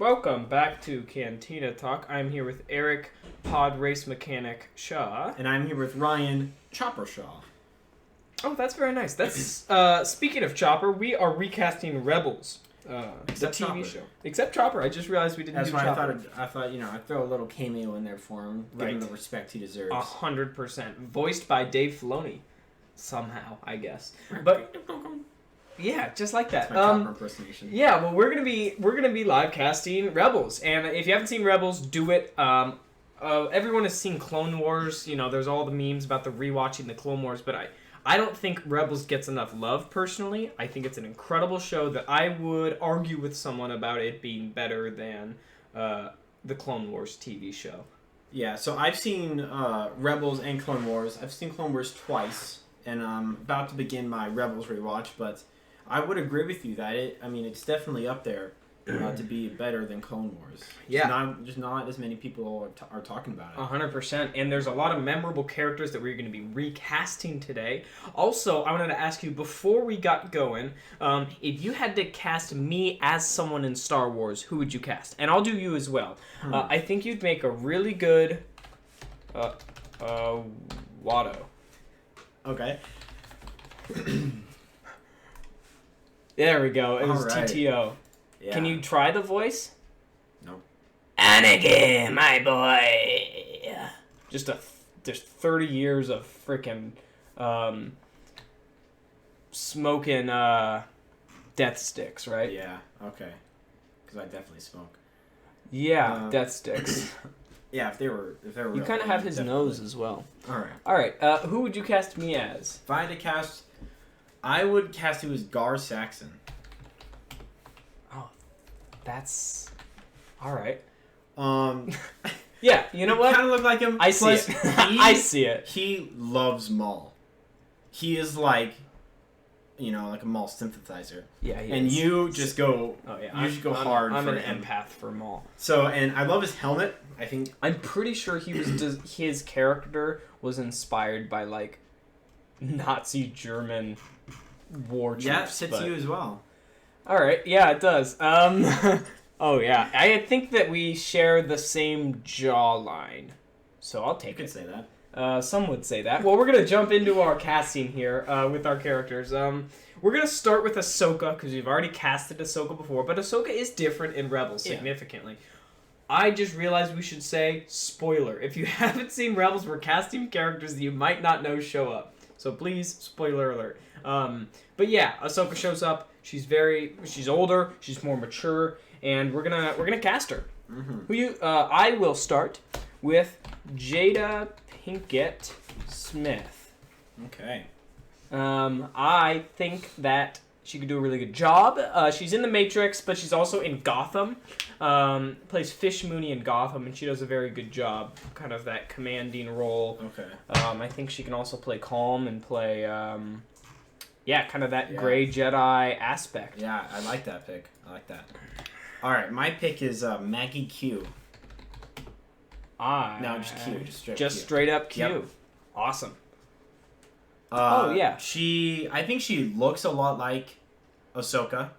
Welcome back to Cantina Talk. I'm here with Eric, Pod Race Mechanic Shaw. And I'm here with Ryan, Chopper Shaw. Oh, that's very nice. That's speaking of Chopper, we are recasting Rebels, the Except TV Chopper. show. Except Chopper. I just realized we didn't That's do why Chopper. I thought I'd throw a little cameo in there for him, give him Right. the respect he deserves. 100%. Voiced by Dave Filoni. Somehow, I guess. But yeah, just like that. That's my Chopper impersonation. Yeah, well, we're gonna be live casting Rebels, and if you haven't seen Rebels, do it. Everyone has seen Clone Wars. You know, there's all the memes about the rewatching the Clone Wars, but I don't think Rebels gets enough love personally. I think it's an incredible show that I would argue with someone about it being better than the Clone Wars TV show. Yeah, so I've seen Rebels and Clone Wars. I've seen Clone Wars twice, and I'm about to begin my Rebels rewatch, but I would agree with you that it's definitely up there to be better than Clone Wars. Yeah. Just not as many people are talking about it. 100%. And there's a lot of memorable characters that we're going to be recasting today. Also, I wanted to ask you, before we got going, if you had to cast me as someone in Star Wars, who would you cast? And I'll do you as well. I think you'd make a really good Watto. Okay. There we go. It was All right. TTO. Yeah. Can you try the voice? No. Anakin, my boy. There's 30 years of freaking smoking death sticks, right? Yeah. Okay. Because I definitely smoke. Yeah, death sticks. Yeah, if they were. You kind of have his nose as well. All right. Who would you cast me as? If I had to cast, I would cast you as Gar Saxon. Oh, that's all right. Yeah, you know what? Kind of look like him. I see it. I see it. He loves Maul. He is like a Maul sympathizer. Yeah, he and is. you just go. Oh yeah, you just go hard. I'm for an him. empath for Maul. So, and I love his helmet. I think I'm pretty sure his character was inspired by like Nazi German war troops. yeah, fits you as well. All right, yeah, it does. Oh yeah, I think that we share the same jawline, so I'll You take could it. say that. Some would say that. Well, we're gonna jump into our casting here with our characters. We're gonna start with Ahsoka because we've already casted Ahsoka before, but Ahsoka is different in Rebels significantly. I just realized we should say spoiler. If you haven't seen Rebels, we're casting characters that you might not know show up. So please, spoiler alert. But yeah, Ahsoka shows up. She's older. She's more mature, and we're gonna cast her. Mm-hmm. I will start with Jada Pinkett Smith. Okay. I think that she could do a really good job. She's in The Matrix, but she's also in Gotham. Plays Fish Mooney in Gotham, and she does a very good job. Kind of that commanding role. Okay. I think she can also play calm and play, kind of that gray Jedi aspect. Yeah, I like that pick. I like that. All right, my pick is Maggie Q. No, just Q. Just straight up Q. Yep. Awesome. I think she looks a lot like Ahsoka.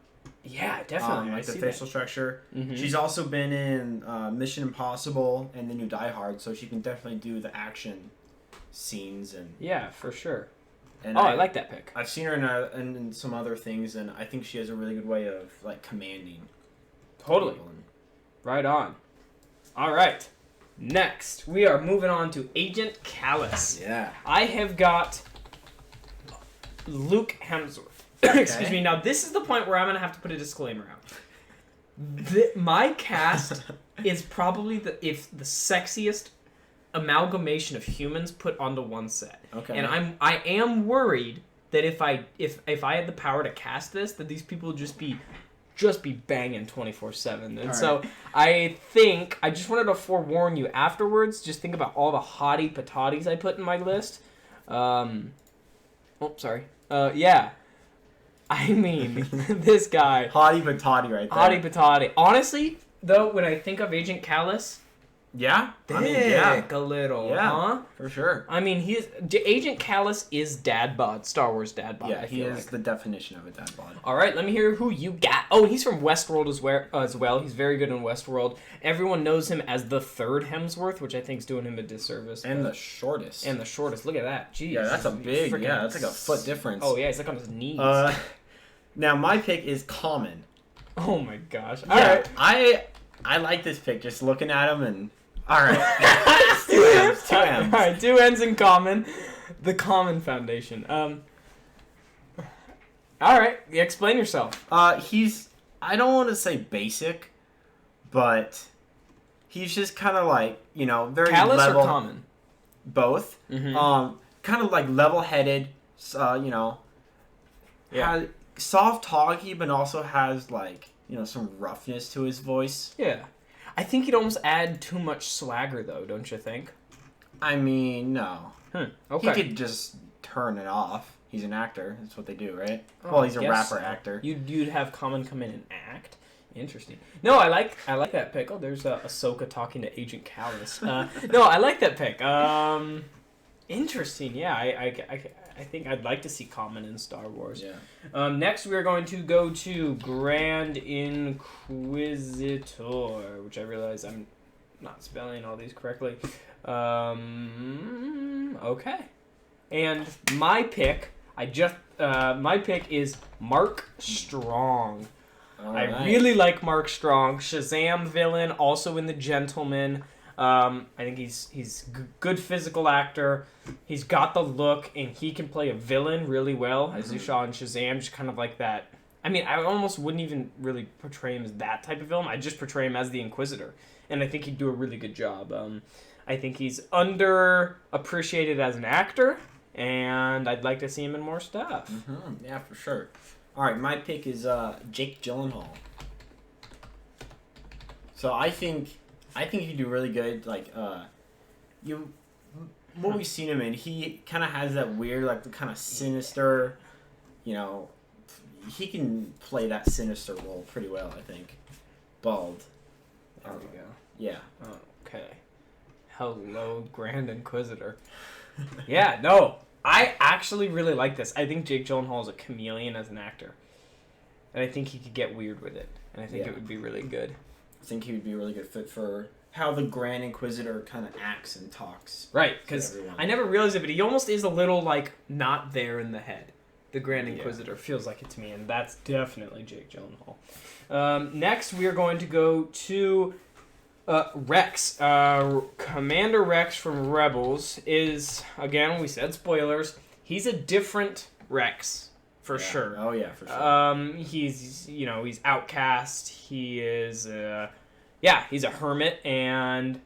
Yeah, definitely. Like the facial structure. Mm-hmm. She's also been in Mission Impossible and the new Die Hard, so she can definitely do the action scenes and. Yeah, for sure. And I like that pick. I've seen her in some other things, and I think she has a really good way of like commanding. Totally. people and- Right on. All right. Next, we are moving on to Agent Callus. Yeah. I have got Luke Hemsworth. Excuse me. Now, this is the point where I'm going to have to put a disclaimer out. My cast is probably the sexiest amalgamation of humans put onto one set. Okay. And I am worried that if I had the power to cast this, that these people would just be banging 24/7. And so I think I just wanted to forewarn you afterwards. Just think about all the hottie patatis I put in my list. Sorry. Yeah. I mean, this guy. Hottie patati right there. Hottie patati. Honestly, though, when I think of Agent Callus, Yeah, Thick I mean, yeah, a little, yeah, huh? for sure. I mean, Agent Callus is dad bod, Star Wars dad bod. Yeah, I he feel is like. the definition of a dad bod. All right, let me hear who you got. Oh, he's from Westworld as well. He's very good in Westworld. Everyone knows him as the third Hemsworth, which I think is doing him a disservice. And the shortest. And the shortest. Look at that. Jeez. Yeah, that's a big. Yeah, that's like a foot difference. Oh yeah, he's like on his knees. Now my pick is Common. Oh my gosh. All right. I like this pick. Just looking at him and. All right. Two M's. All right, 2 N's in common. The Common Foundation. All right, explain yourself. He's. I don't want to say basic, but he's just kind of like very Callous level. or Common? Both. Mm-hmm. Kind of like level-headed. Yeah. Soft talky, but also has some roughness to his voice. Yeah. I think he'd almost add too much swagger, though, don't you think? I mean, no. Okay. He could just turn it off. He's an actor. That's what they do, right? Oh, Well, he's a I guess rapper so. actor. You'd have Common come in and act. Interesting. No, I like that pick. Oh, there's Ahsoka talking to Agent Callus. No, I like that pick. Interesting. Yeah, I think I'd like to see Common in Star Wars. Yeah. Next, we are going to go to Grand Inquisitor, which I realize I'm not spelling all these correctly. Okay. And my pick, my pick is Mark Strong. I really like Mark Strong. Shazam villain, also in The Gentleman. I think he's good physical actor. He's got the look, and he can play a villain really well, as you saw in Shazam. Just kind of like that. I mean, I almost wouldn't even really portray him as that type of villain. I just portray him as the Inquisitor, and I think he'd do a really good job. I think he's underappreciated as an actor, and I'd like to see him in more stuff. Mm-hmm. Yeah, for sure. All right, my pick is Jake Gyllenhaal. So I think he'd do really good. What we've seen him in, he kind of has that weird, the kind of sinister, he can play that sinister role pretty well, I think. Bald. There we go. Yeah. Okay. Hello, Grand Inquisitor. Yeah, no. I actually really like this. I think Jake Gyllenhaal is a chameleon as an actor. And I think he could get weird with it. And I think it would be really good. I think he would be a really good fit for how the Grand Inquisitor kind of acts and talks. Right, because I never realized it, but he almost is a little, not there in the head. The Grand Inquisitor feels like it to me, and that's definitely Jake Gyllenhaal. Next, we are going to go to Rex. Commander Rex from Rebels is, again, we said spoilers, he's a different Rex. For sure. Oh yeah, for sure. He's outcast. He is, he's a hermit, and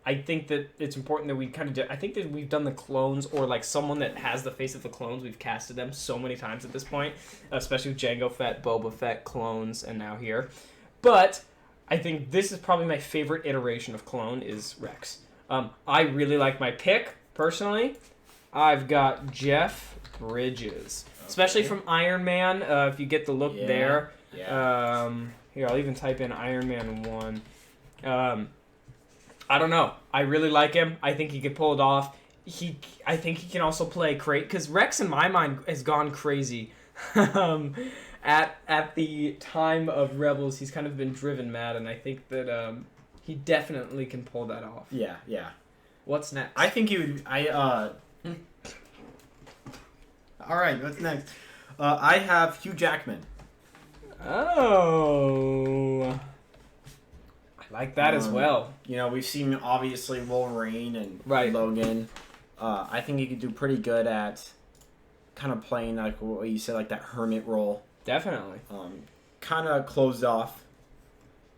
I think that it's important that we kind of do. I think that we've done the clones, or someone that has the face of the clones. We've casted them so many times at this point, especially with Jango Fett, Boba Fett clones, and now here. But I think this is probably my favorite iteration of clone is Rex. I really like my pick personally. I've got Jeff Bridges. Especially from Iron Man, if you get the look there. Yeah. Here, I'll even type in Iron Man 1. I don't know. I really like him. I think he could pull it off. I think he can also play crazy. Because Rex, in my mind, has gone crazy. At the time of Rebels, he's kind of been driven mad, and I think that he definitely can pull that off. Yeah. What's next? I think he would... All right, what's next? I have Hugh Jackman. Oh, I like that as well. We've seen obviously Wolverine and Right. Logan. I think he could do pretty good at kind of playing what you said, that hermit role. Definitely. Kind of closed off,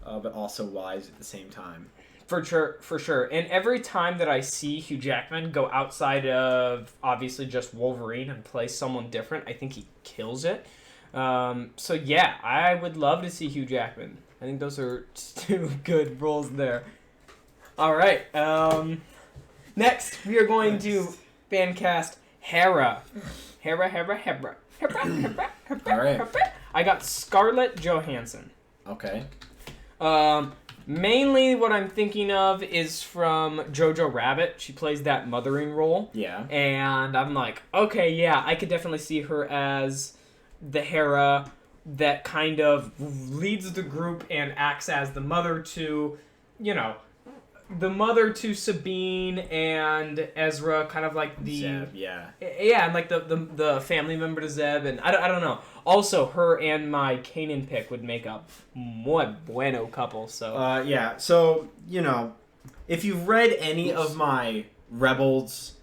but also wise at the same time. For sure. And every time that I see Hugh Jackman go outside of, obviously, just Wolverine and play someone different, I think he kills it. So, yeah, I would love to see Hugh Jackman. I think those are 2 good roles there. All right. Next, we are going to fan cast Hera. Hera. All right. I got Scarlett Johansson. Okay. Mainly what I'm thinking of is from Jojo Rabbit. She plays that mothering role. Yeah. And I'm like, okay, yeah, I could definitely see her as the Hera that kind of leads the group and acts as the mother to, the mother to Sabine and Ezra, kind of like the Zeb, yeah. Yeah, and like the family member to Zeb, and I don't know. Also, her and my Kanan pick would make a muy bueno couple. So yeah. So if you've read any of my Rebels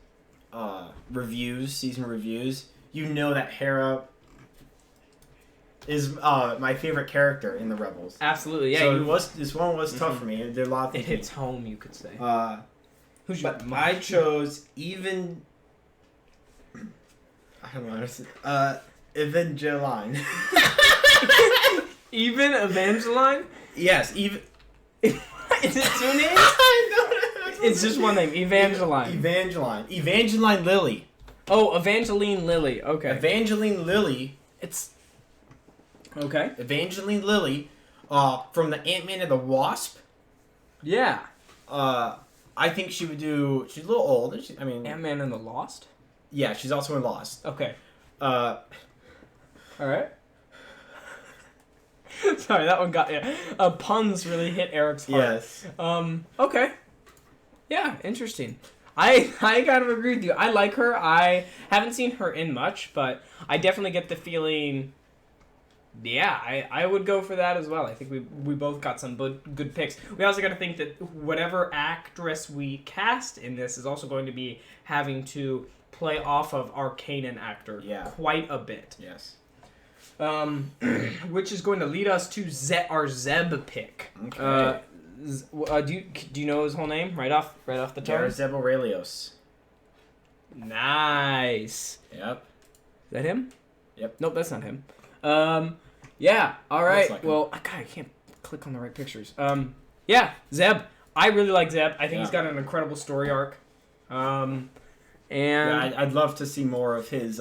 season reviews, you know that Hera is my favorite character in the Rebels. Absolutely, yeah. So this one was tough for me. There are a lot of it hits home, you could say. Who's your? But I chose even. I don't know. Evangeline. Even Evangeline? Yes, even. Is it two names? It's just one name, Evangeline. Evangeline Lilly. Oh, Evangeline Lilly. Okay. Evangeline Lilly. It's. Okay. Evangeline Lilly, from the Ant-Man and the Wasp. Yeah. I think she would do. She's a little old. Ant-Man and the Lost. Yeah, she's also in Lost. Okay. All right. Sorry, that one got puns really hit Eric's heart. Yes. Okay. Yeah, interesting. I kind of agree with you. I like her. I haven't seen her in much, but I definitely get the feeling. Yeah, I would go for that as well. I think we both got some good picks. We also got to think that whatever actress we cast in this is also going to be having to play off of our Kanan actor quite a bit. Yes. Which is going to lead us to our Zeb pick. Okay. Do you know his whole name right off the tongue? Zeb Aurelius. Nice. Yep. Is that him? Yep. Nope, that's not him. Yeah. All right. Like well, I can't click on the right pictures. Yeah, Zeb. I really like Zeb. I think he's got an incredible story arc. And I'd love to see more of his,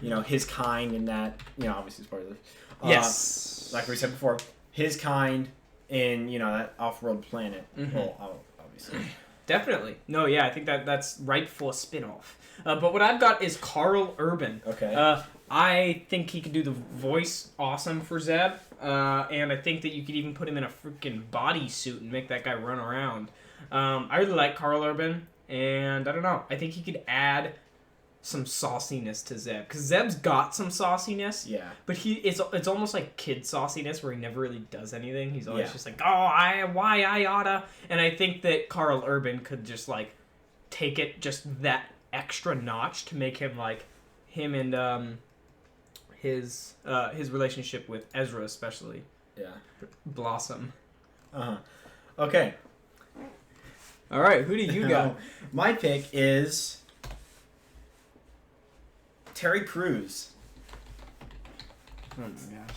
his kind in that. Obviously spoilers. Yes. Like we said before, his kind in that off-world planet. Mm-hmm. Well, obviously. Definitely. No, yeah, I think that's ripe for a spin-off. But what I've got is Carl Urban. Okay. I think he could do the voice awesome for Zeb. And I think that you could even put him in a freaking bodysuit and make that guy run around. I really like Carl Urban. And I don't know. I think he could add some sauciness to Zeb. Because Zeb's got some sauciness. Yeah. But it's almost like kid sauciness where he never really does anything. He's always just like, why I oughta. And I think that Carl Urban could just like take it just that extra notch to make him like him and his relationship with Ezra especially. Yeah. Blossom. Okay. All right, who do you got? My pick is Terry Crews. Oh my gosh.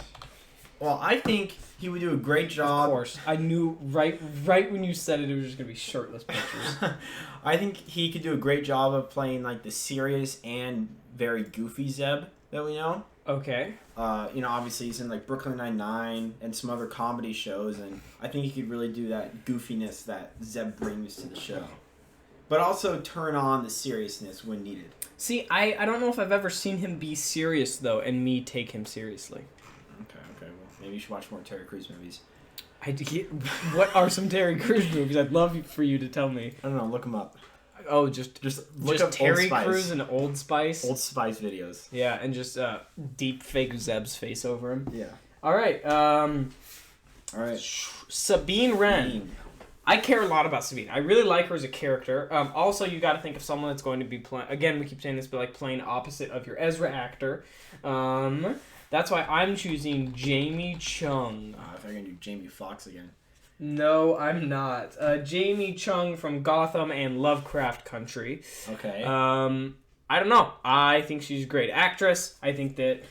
Well, I think he would do a great job. Of course. I knew right when you said it was just going to be shirtless pictures. I think he could do a great job of playing like the serious and very goofy Zeb that we know. Okay. Obviously he's in like Brooklyn Nine-Nine and some other comedy shows, and I think he could really do that goofiness that Zeb brings to the show. But also turn on the seriousness when needed. See, I don't know if I've ever seen him be serious, though, and me take him seriously. Okay. Well, maybe you should watch more Terry Crews movies. What are some Terry Crews movies? I'd love for you to tell me. I don't know. Look them up. Oh, just look up Terry Old Spice. Crews and Old Spice. Old Spice videos. Yeah, and just deep fake Zeb's face over him. Yeah. All right. Sabine Wren. I care a lot about Sabine. I really like her as a character. Also, you got to think of someone that's going to be playing. Again, we keep saying this, but like playing opposite of your Ezra actor. That's why I'm choosing Jamie Chung. I thought you were gonna do Jamie Foxx again. No, I'm not. Jamie Chung from Gotham and Lovecraft Country. Okay. I don't know. I think she's a great actress. I think that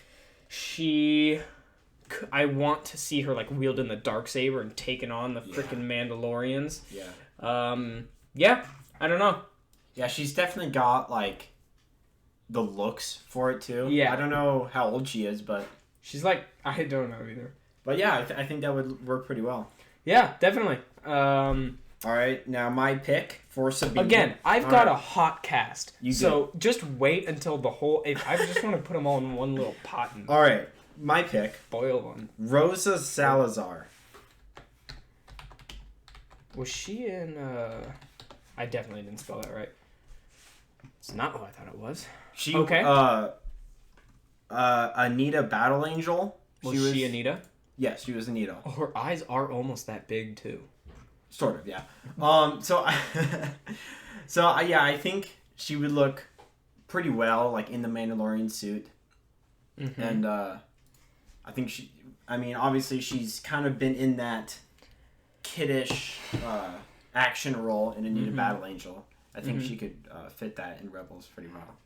I want to see her like wielding the Darksaber and taking on the freaking Mandalorians. Yeah. Yeah. I don't know. Yeah, she's definitely got like the looks for it too. Yeah. I don't know how old she is, but she's like, I don't know either. But yeah, I think that would work pretty well. Yeah, definitely. All right, now my pick for Sabine. Again, I've got a hot cast. You so just wait until the whole... I just want to put them all in one little pot and All right, my pick. boil them. Rosa Salazar. Was she in... I definitely didn't spell that right. It's not who I thought it was. She Okay. Anita Battle Angel. Was she Anita? Yes, she was Anita. Oh, her eyes are almost that big, too. Sort of, yeah. Yeah, I think she would look pretty well, like in the Mandalorian suit, and I think obviously she's kind of been in that kiddish action role in Anita Battle Angel. I think she could fit that in Rebels pretty well.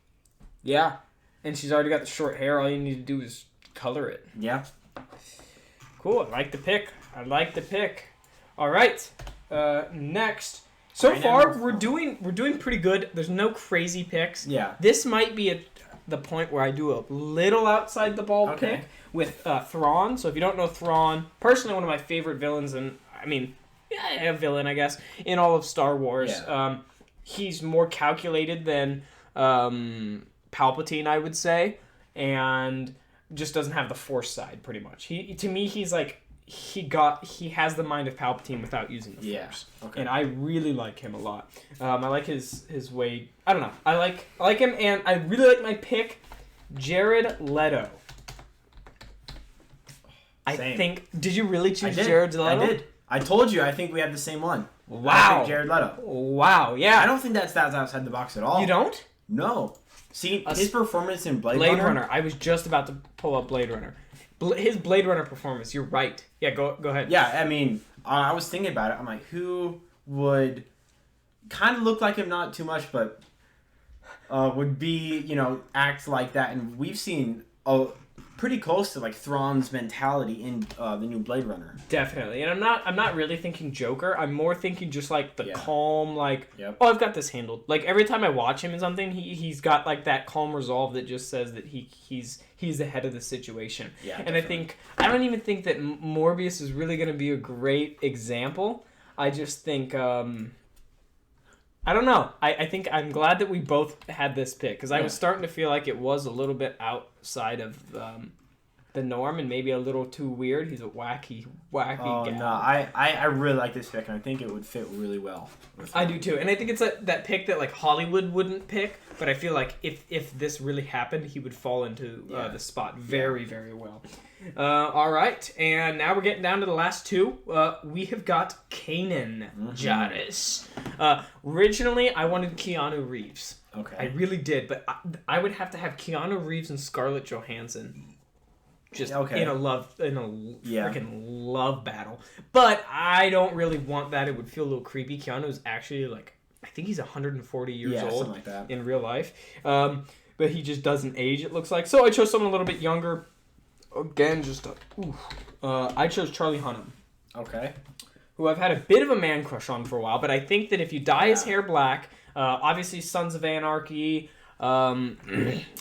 Yeah, and she's already got the short hair. All you need to do is color it. Yeah. Cool. I like the pick. All right. Next. So far, we're doing pretty good. There's no crazy picks. Yeah. This might be the point where I do a little outside the ball pick with Thrawn. So if you don't know Thrawn, personally one of my favorite villains, and a villain, I guess, in all of Star Wars. Yeah. He's more calculated than Palpatine, I would say, and just doesn't have the Force side, pretty much. To me, he's like he has the mind of Palpatine without using the Force. Okay. And I really like him a lot. I like his way. I don't know. I like him, and I really like my pick, Jared Leto. Same. I think. Did you really choose Jared Leto? I did. I told you. I think we have the same one. Wow. I picked Jared Leto. Wow. Yeah. I don't think that's outside the box at all. You don't? No. See, his performance in Blade Runner. I was just about to pull up Blade Runner. His Blade Runner performance. You're right. Yeah. Go ahead. Yeah. I was thinking about it. I'm like, who would kind of look like him? Not too much, but would be act like that. And we've seen pretty close to like Thrawn's mentality in the new Blade Runner. Definitely. And I'm not really thinking Joker. I'm more thinking just like the calm, like, oh, I've got this handled. Like every time I watch him in something, he's got like that calm resolve that just says that he's the head of the situation. Yeah. And definitely. I don't even think that Morbius is really going to be a great example. I just think I don't know. I think I'm glad that we both had this pick because I was starting to feel like it was a little bit outside of the norm and maybe a little too weird. He's a wacky guy. No, I really like this pick and I think it would fit really well. I do too, and I think it's that pick that like Hollywood wouldn't pick, but I feel like if this really happened, he would fall into the spot very well. All right, and now we're getting down to the last two. We have got Kanan Jarrus. Originally, I wanted Keanu Reeves. Okay. I really did, but I would have to have Keanu Reeves and Scarlett Johansson. Just in a freaking love battle. But I don't really want that. It would feel a little creepy. Keanu is actually I think he's 140 years old something like that. In real life. But he just doesn't age, it looks like. So I chose someone a little bit younger. Again, I chose Charlie Hunnam. Okay. Who I've had a bit of a man crush on for a while, but I think that if you dye his hair black, obviously Sons of Anarchy, and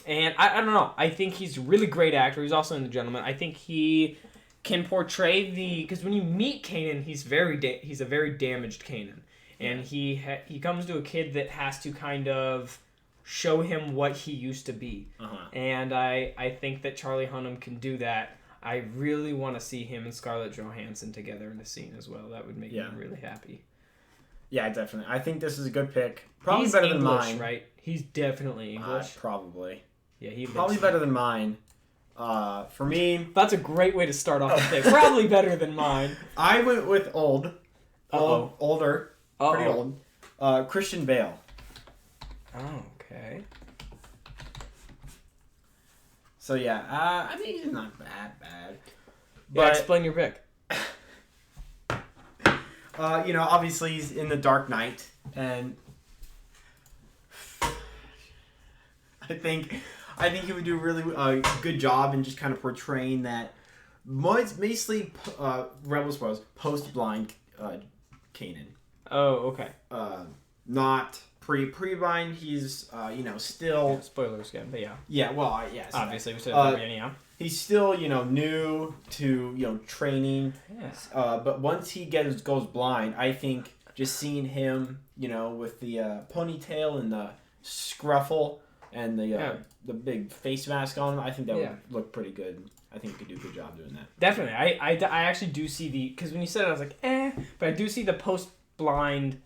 I don't know, I think he's a really great actor. He's also in The Gentleman. I think he can portray because when you meet Kanan, he's a very damaged Kanan, and he comes to a kid that has to kind of show him what he used to be. And I think that Charlie Hunnam can do that. I really want to see him and Scarlett Johansson together in a scene as well. That would make me really happy. Yeah, definitely. I think this is a good pick. Probably he's better English, than mine. Right? He's definitely English. Probably. Yeah, he probably better than mine. For me, that's a great way to start off the day. Probably better than mine. I went with older, pretty old. Christian Bale. Oh, okay. So yeah, I mean he's not that bad. But explain your pick. Obviously he's in The Dark Knight, and I think he would do a really good job in just kind of portraying that. Basically, Rebels was post-blind Kanan. Oh, okay. Not pre-blind. He's still spoilers again, but yeah. Yeah, well, yes. Obviously, we said at the beginning, yeah. he's still, new to, training. Yes. But once he goes blind, I think just seeing him, with the ponytail and the scruffle and the big face mask on him, I think that would look pretty good. I think he could do a good job doing that. Definitely. I actually do see because when you said it, I was like, but I do see the post-blind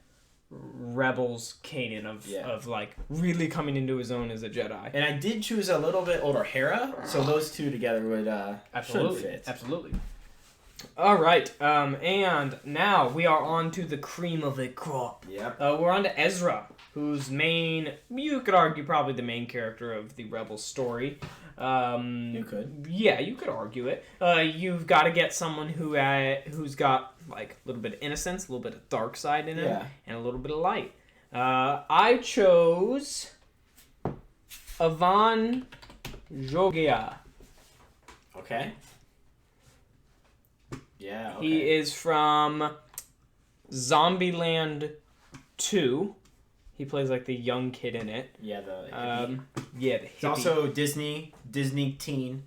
Rebels Kanan of like really coming into his own as a Jedi. And I did choose a little bit older Hera, so those two together would absolutely fit. Absolutely. All right, and now we are on to the cream of the crop. Yep. We're on to Ezra, who's you could argue probably the main character of the Rebels story. You could. Yeah, you could argue it. You've got to get someone who's got like a little bit of innocence, a little bit of dark side in him, and a little bit of light. I chose Avan Jogia. Okay. Yeah. Okay. He is from Zombieland 2. He plays like the young kid in it. Yeah, the hippie. The hippie. He's also Disney teen.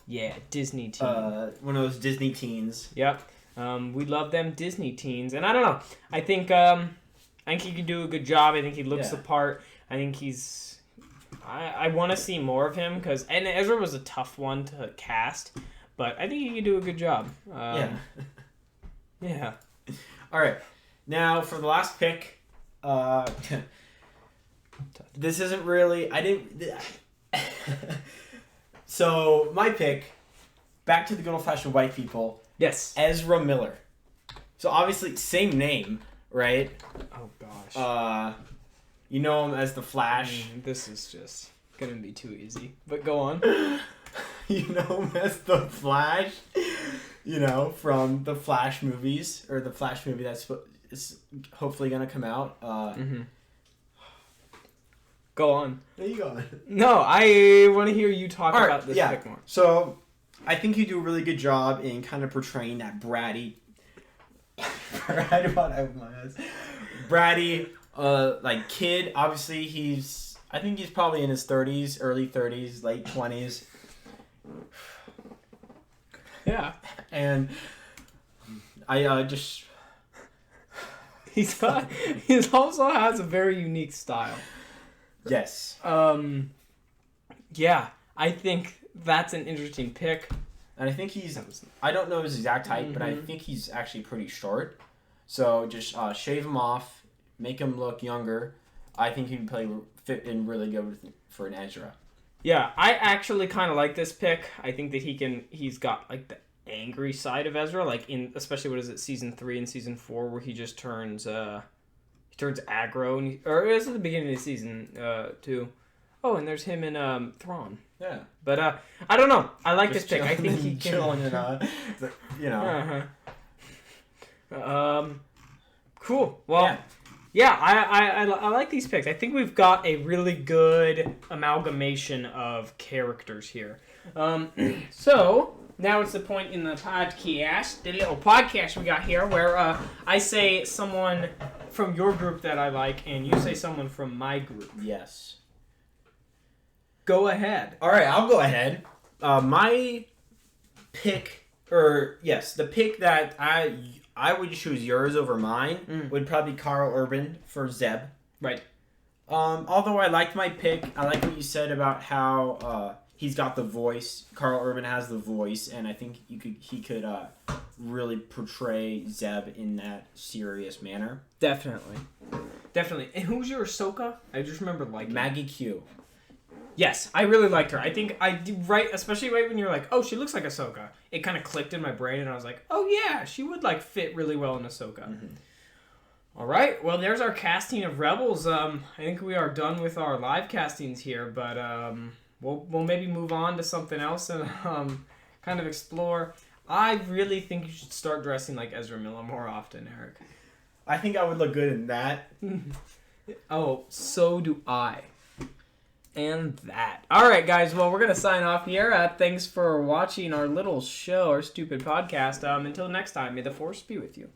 Yeah, Disney teen. One of those Disney teens. Yep. We love them Disney teens, and I don't know. I think he can do a good job. I think he looks the part. I think he's. I want to see more of him and Ezra was a tough one to cast, but I think he can do a good job. Yeah. All right. Now for the last pick. This isn't really. I didn't. So my pick. Back to the good old fashioned white people. Yes. Ezra Miller. So obviously same name, right? Oh gosh. You know him as the Flash. This is just gonna be too easy. But go on. You know him as the Flash. From the Flash movies, or the Flash movie that's is hopefully gonna come out. Go on. There you go. No, I want to hear you talk about this pick more. So, I think you do a really good job in kind of portraying that bratty. Bratty, like kid. Obviously, I think he's probably in his 30s, early 30s, late 20s. Yeah. And I just. He also has a very unique style. Yes. Yeah, I think that's an interesting pick. And I think I don't know his exact height, but I think he's actually pretty short. So just shave him off, make him look younger. I think he'd fit in really good for an Ezra. Yeah, I actually kind of like this pick. I think that he's got like the angry side of Ezra, like especially what is it, season 3 and season 4, where he just turns aggro, or is it the beginning of season 2? Oh, and there's him in Thrawn. Yeah, but I don't know. I like this pick. I think he can. Chilling Cool. Well. Yeah, I like these picks. I think we've got a really good amalgamation of characters here. So now it's the point in the podcast, the little podcast we got here, where I say someone from your group that I like, and you say someone from my group. Yes. Go ahead. All right, I'll go ahead. My pick, the pick that I would choose yours over mine would probably be Carl Urban for Zeb. Right. Although I liked my pick, I like what you said about how he's got the voice. Carl Urban has the voice, and I think he could really portray Zeb in that serious manner. Definitely. And who's your Ahsoka? I just remember liking Maggie Q. Yes, I really liked her. I think especially right when you're like, oh, she looks like Ahsoka. It kind of clicked in my brain, and I was like, oh yeah, she would like fit really well in Ahsoka. Mm-hmm. All right, well, there's our casting of Rebels. I think we are done with our live castings here, but we'll maybe move on to something else and kind of explore. I really think you should start dressing like Ezra Miller more often, Eric. I think I would look good in that. Oh, so do I. And that. All right, guys. Well, we're going to sign off here. Thanks for watching our little show, our stupid podcast. Until next time, may the Force be with you.